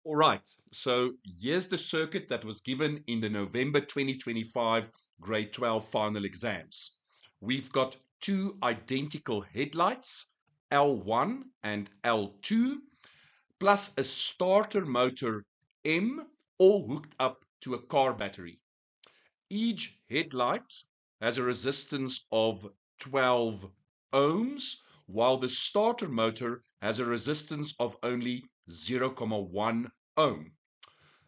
All right, so here's the circuit that was given in the November 2025 grade 12 final exams. We've got two identical headlights, L1 and L2, plus a starter motor M, all hooked up to a car battery. Each headlight has a resistance of 12 ohms, while the starter motor has a resistance of only 0.1 ohm.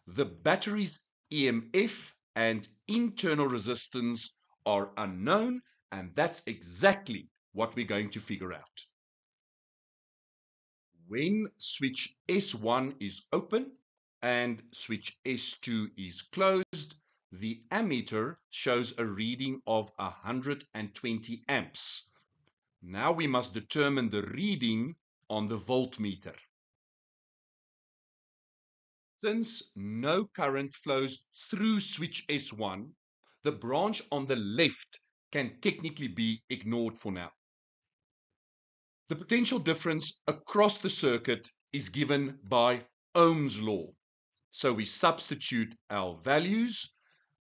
The battery's EMF and internal resistance are unknown, and that's exactly what we're going to figure out. When switch S1 is open and switch S2 is closed, the ammeter shows a reading of 120 amps. Now we must determine the reading on the voltmeter. Since no current flows through switch S1, the branch on the left can technically be ignored for now. The potential difference across the circuit is given by Ohm's law. So we substitute our values.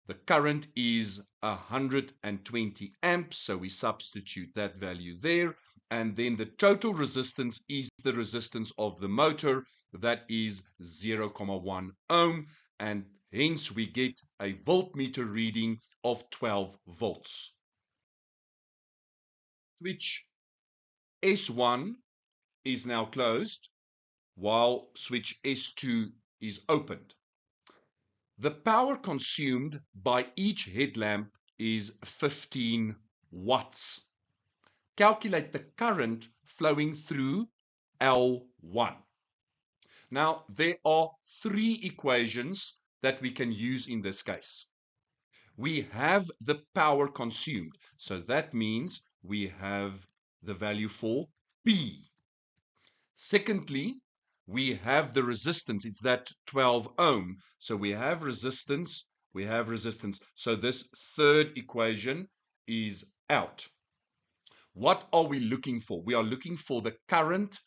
The current is 120 amps, so we substitute that value there. And then the total resistance is the resistance of the motor, that is 0.1 ohm, and hence we get a voltmeter reading of 12 volts. Switch S1 is now closed, while switch S2 is opened. The power consumed by each headlamp is 15 watts. Calculate the current flowing through L1. Now, there are three equations that we can use in this case. We have the power consumed, so that means we have the value for P. Secondly, we have the resistance. It's that 12 ohm. So we have resistance. So this third equation is out. What are we looking for? We are looking for the current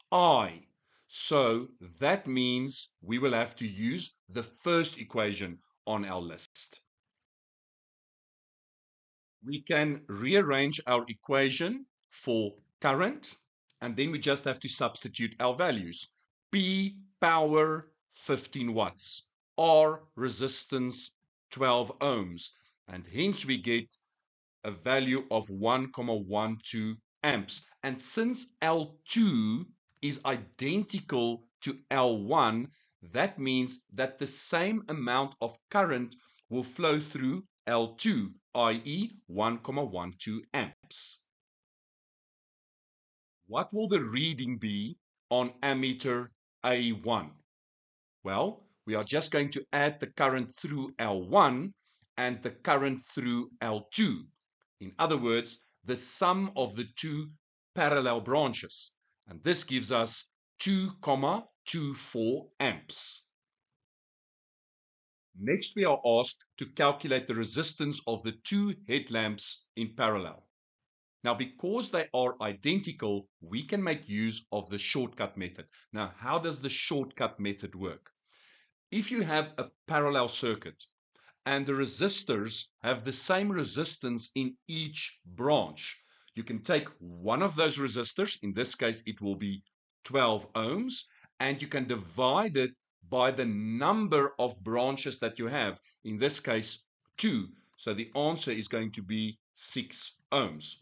I. So that means we will have to use the first equation on our list. We can rearrange our equation for current, and then we just have to substitute our values. P power 15 watts, R resistance 12 ohms, and hence we get a value of 1.12 amps. And since L2 is identical to L1, that means that the same amount of current will flow through L2, i.e. 1.12 amps. What will the reading be on ammeter A1? Well, we are just going to add the current through L1 and the current through L2. In other words, the sum of the two parallel branches. And this gives us 2.24 amps. Next, we are asked to calculate the resistance of the two headlamps in parallel. Now, because they are identical, we can make use of the shortcut method. Now, how does the shortcut method work? If you have a parallel circuit and the resistors have the same resistance in each branch, you can take one of those resistors, in this case it will be 12 ohms, and you can divide it by the number of branches that you have, in this case 2. So the answer is going to be 6 ohms.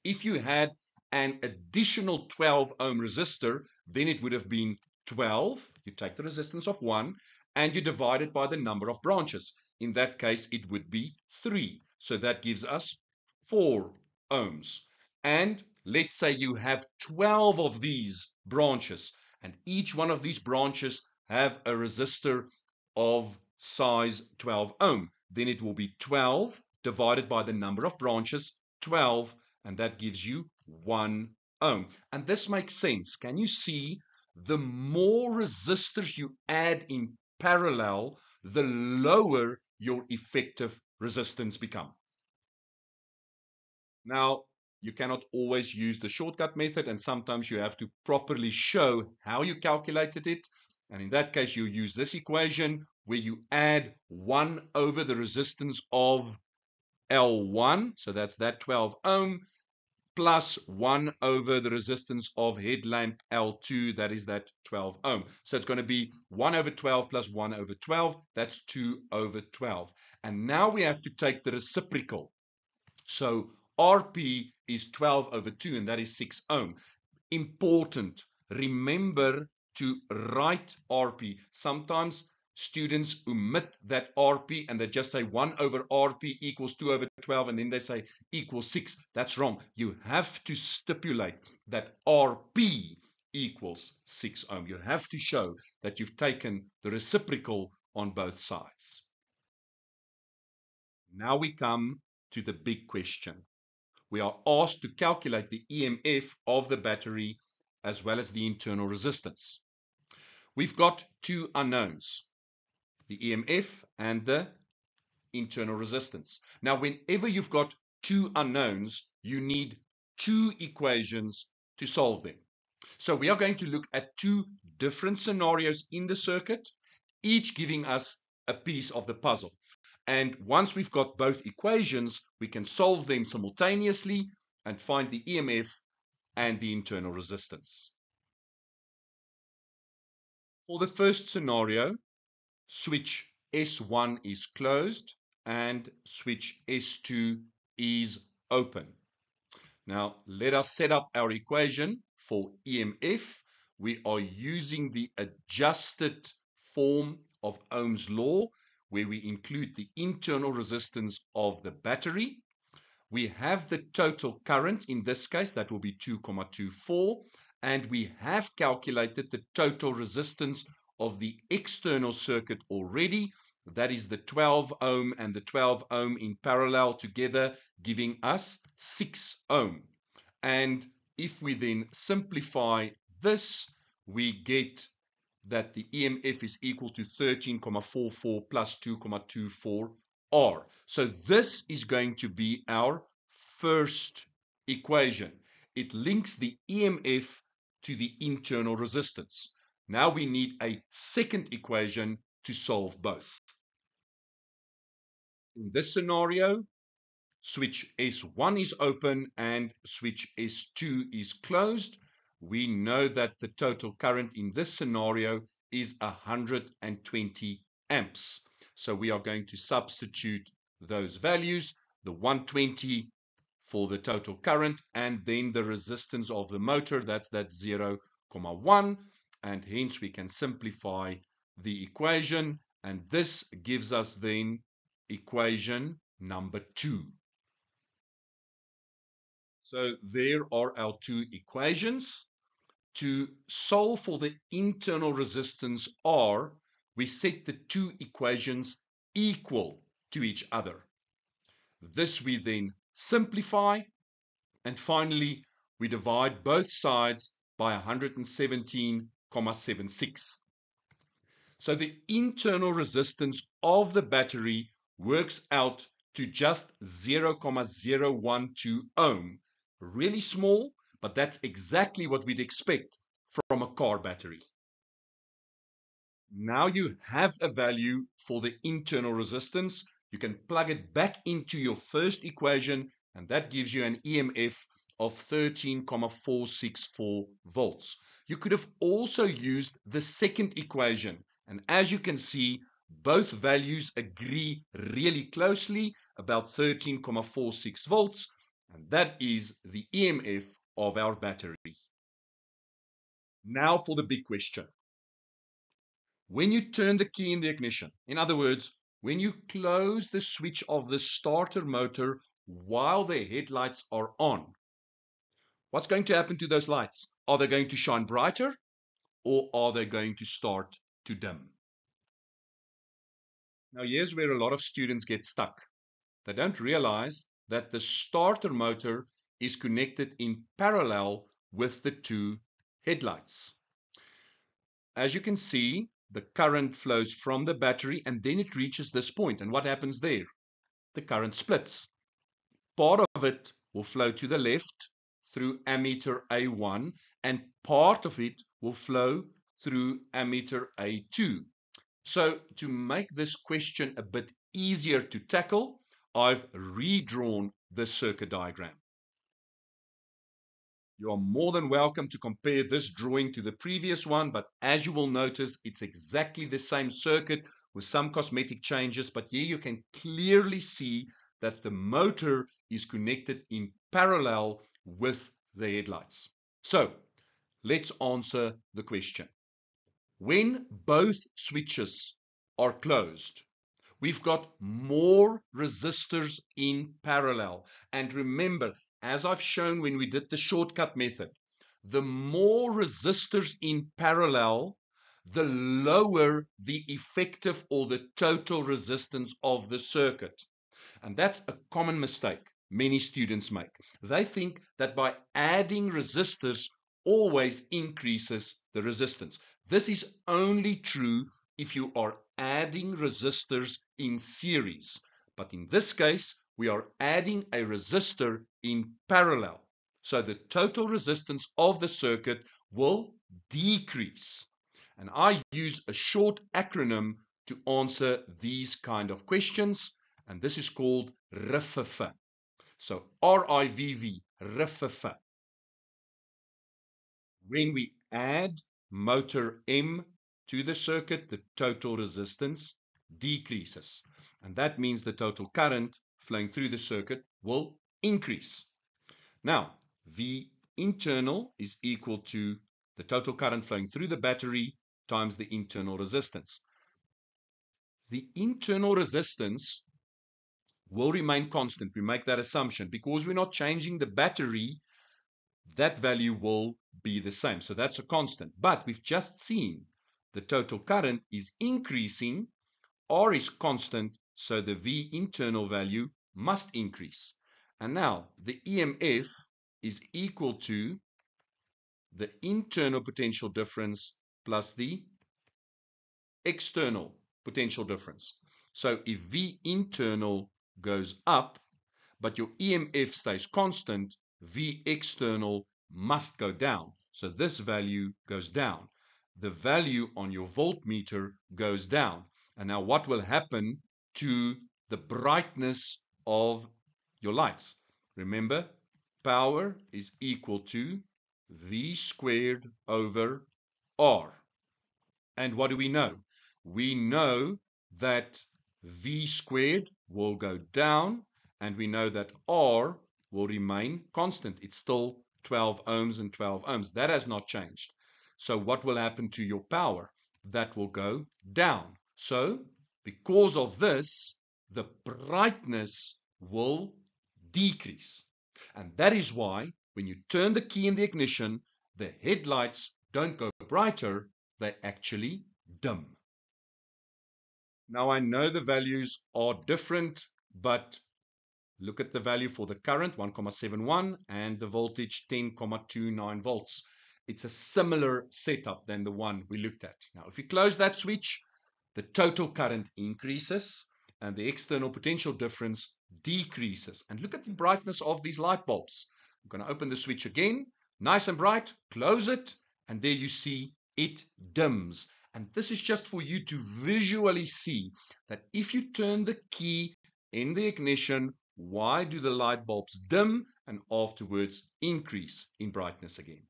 If you had an additional 12 ohm resistor, then it would have been 12. You take the resistance of 1 and you divide it by the number of branches. In that case, it would be 3. So that gives us 4 ohms. And let's say you have 12 of these branches, and each one of these branches have a resistor of size 12 ohm. Then it will be 12 divided by the number of branches, 12, and that gives you 1 ohm. And this makes sense. Can you see? The more resistors you add in parallel, the lower your effective resistance become. Now, you cannot always use the shortcut method, and sometimes you have to properly show how you calculated it. And in that case, you use this equation where you add 1 over the resistance of L1, so that's that 12 ohm, plus 1 over the resistance of headlamp L2, that is that 12 ohm. So it's going to be 1 over 12 plus 1 over 12, that's 2 over 12. And now we have to take the reciprocal. So RP is 12 over 2, and that is 6 ohm. Important, remember to write RP. Sometimes students omit that RP and they just say 1 over RP equals 2 over 12, and then they say equals 6. That's wrong. You have to stipulate that RP equals 6 ohm. You have to show that you've taken the reciprocal on both sides. Now we come to the big question. We are asked to calculate the EMF of the battery as well as the internal resistance. We've got two unknowns, the EMF and the internal resistance. Now, whenever you've got two unknowns, you need two equations to solve them. So we are going to look at two different scenarios in the circuit, each giving us a piece of the puzzle. And once we've got both equations, we can solve them simultaneously and find the EMF and the internal resistance. For the first scenario, switch S1 is closed and switch S2 is open. Now, let us set up our equation for EMF. We are using the adjusted form of Ohm's law, where we include the internal resistance of the battery. We have the total current, in this case, that will be 2,24, and we have calculated the total resistance of the external circuit already. That is the 12 ohm and the 12 ohm in parallel together, giving us 6 ohm. And if we then simplify this, we get that the EMF is equal to 13,44 plus 2,24 R. So this is going to be our first equation. It links the EMF to the internal resistance. Now we need a second equation to solve both. In this scenario, switch S1 is open and switch S2 is closed. We know that the total current in this scenario is 120 amps. So we are going to substitute those values, the 120 for the total current, and then the resistance of the motor, that's 0,1, and hence we can simplify the equation, and this gives us then equation number 2. So there are our two equations. To solve for the internal resistance R, we set the two equations equal to each other. This we then simplify, and finally we divide both sides by 117,76. So the internal resistance of the battery works out to just 0,012 ohm. Really small, but that's exactly what we'd expect from a car battery. Now you have a value for the internal resistance. You can plug it back into your first equation, and that gives you an EMF of 13,464 volts. You could have also used the second equation, and as you can see, both values agree really closely, about 13,46 volts, and that is the EMF of our battery. Now for the big question. When you turn the key in the ignition, in other words, when you close the switch of the starter motor while the headlights are on, what's going to happen to those lights? Are they going to shine brighter, or are they going to start to dim? Now here's where a lot of students get stuck. They don't realize that the starter motor is connected in parallel with the two headlights. As you can see, the current flows from the battery and then it reaches this point. And what happens there? The current splits. Part of it will flow to the left through ammeter A1, and part of it will flow through ammeter A2. So to make this question a bit easier to tackle, I've redrawn the circuit diagram. You are more than welcome to compare this drawing to the previous one, but as you will notice, it's exactly the same circuit with some cosmetic changes, but here you can clearly see that the motor is connected in parallel with the headlights. So let's answer the question. When both switches are closed, we've got more resistors in parallel. And remember, as I've shown when we did the shortcut method, the more resistors in parallel, the lower the effective or the total resistance of the circuit. And that's a common mistake many students make. They think that by adding resistors always increases the resistance. This is only true if you are adding resistors in series. But in this case, we are adding a resistor in parallel. So the total resistance of the circuit will decrease. And I use a short acronym to answer these kind of questions, and this is called RIVV. So RIVV, RIVV. When we add motor M to the circuit, the total resistance decreases. And that means the total current flowing through the circuit will increase. Now, V internal is equal to the total current flowing through the battery times the internal resistance. The internal resistance will remain constant. We make that assumption because we're not changing the battery. That value will be the same. So that's a constant. But we've just seen the total current is increasing. R is constant, so the V internal value must increase. And now the EMF is equal to the internal potential difference plus the external potential difference. So if V internal goes up, but your EMF stays constant, V external must go down. So this value goes down. The value on your voltmeter goes down. And now what will happen to the brightness of your lights? Remember, power is equal to V squared over R. And what do we know? We know that V squared will go down, and we know that R will remain constant. It's still 12 ohms and 12 ohms. That has not changed. So what will happen to your power? That will go down. So because of this, the brightness will decrease. And that is why when you turn the key in the ignition, the headlights don't go brighter, they actually dim. Now I know the values are different, but look at the value for the current 1,71 and the voltage 10,29 volts. It's a similar setup than the one we looked at. Now if we close that switch, the total current increases and the external potential difference decreases. And look at the brightness of these light bulbs. I'm going to open the switch again, nice and bright, close it, and there you see it dims. And this is just for you to visually see that if you turn the key in the ignition, why do the light bulbs dim and afterwards increase in brightness again?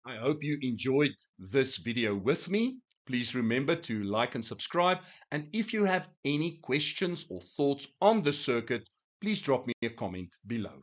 I hope you enjoyed this video with me. Please remember to like and subscribe. And if you have any questions or thoughts on the circuit, please drop me a comment below.